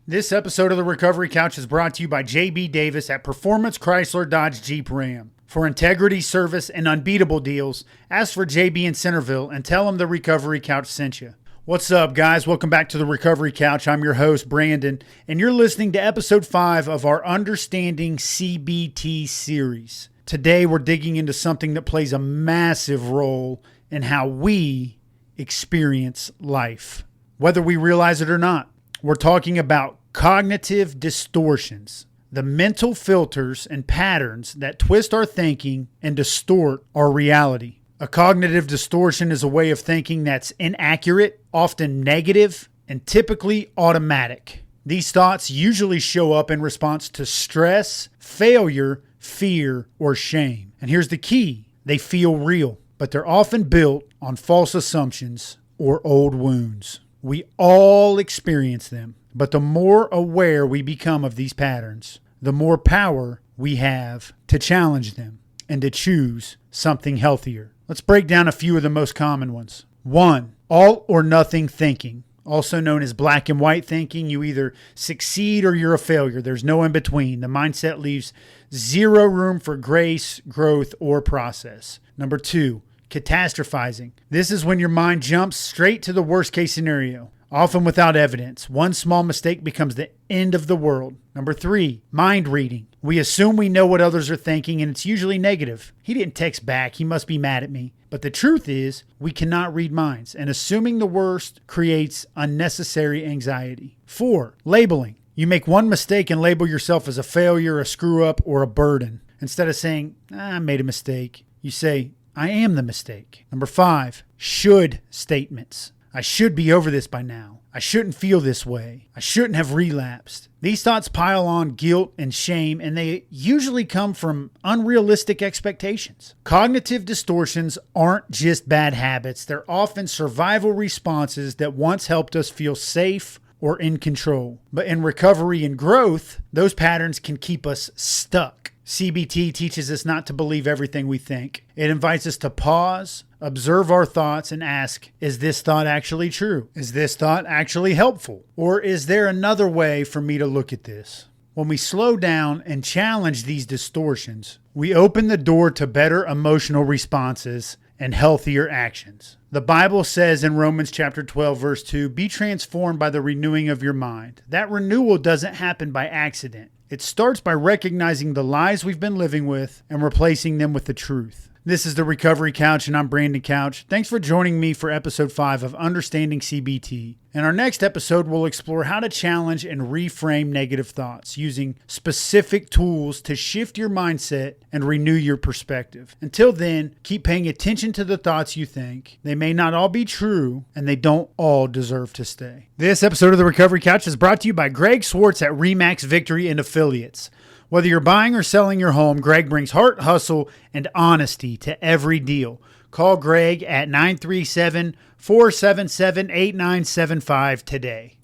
This episode of the Recovery Couch is brought to you by JB Davis at Performance Chrysler Dodge Jeep Ram. For integrity, service, and unbeatable deals, ask for JB in Centerville and tell them the Recovery Couch sent you. What's up, guys? Welcome back to the Recovery Couch. I'm your host, Brandon, and you're listening to episode 5 of our Understanding CBT series. Today, we're digging into something that plays a massive role in how we experience life, whether we realize it or not. We're talking about cognitive distortions, the mental filters and patterns that twist our thinking and distort our reality. A cognitive distortion is a way of thinking that's inaccurate, often negative, and typically automatic. These thoughts usually show up in response to stress, failure, fear, or shame. And here's the key: they feel real, but they're often built on false assumptions or old wounds. We all experience them, but the more aware we become of these patterns, the more power we have to challenge them and to choose something healthier. Let's break down a few of the most common ones. 1, all or nothing thinking, also known as black and white thinking. You either succeed or you're a failure. There's no in between. The mindset leaves zero room for grace, growth, or process. Number 2, catastrophizing. This is when your mind jumps straight to the worst case scenario, often without evidence. One small mistake becomes the end of the world. Number 3, mind reading. We assume we know what others are thinking, and it's usually negative. He didn't text back. He must be mad at me. But the truth is, we cannot read minds, and assuming the worst creates unnecessary anxiety. 4, labeling. You make one mistake and label yourself as a failure, a screw-up, or a burden. Instead of saying, I made a mistake, you say, I am the mistake. Number 5, should statements. I should be over this by now. I shouldn't feel this way. I shouldn't have relapsed. These thoughts pile on guilt and shame, and they usually come from unrealistic expectations. Cognitive distortions aren't just bad habits. They're often survival responses that once helped us feel safe or in control. But in recovery and growth, those patterns can keep us stuck. CBT teaches us not to believe everything we think. It invites us to pause, observe our thoughts, and ask, is this thought actually true? Is this thought actually helpful? Or is there another way for me to look at this? When we slow down and challenge these distortions, we open the door to better emotional responses and healthier actions. The Bible says in Romans chapter 12, verse 2, be transformed by the renewing of your mind. That renewal doesn't happen by accident. It starts by recognizing the lies we've been living with and replacing them with the truth. This is the Recovery Couch, and I'm Brandon Couch. Thanks for joining me for episode 5 of Understanding CBT. In our next episode, we'll explore how to challenge and reframe negative thoughts using specific tools to shift your mindset and renew your perspective. Until then, keep paying attention to the thoughts you think. They may not all be true, and they don't all deserve to stay. This episode of the Recovery Couch is brought to you by Greg Swartz at Remax Victory and Affiliates. Whether you're buying or selling your home, Greg brings heart, hustle, and honesty to every deal. Call Greg at 937-477-8975 today.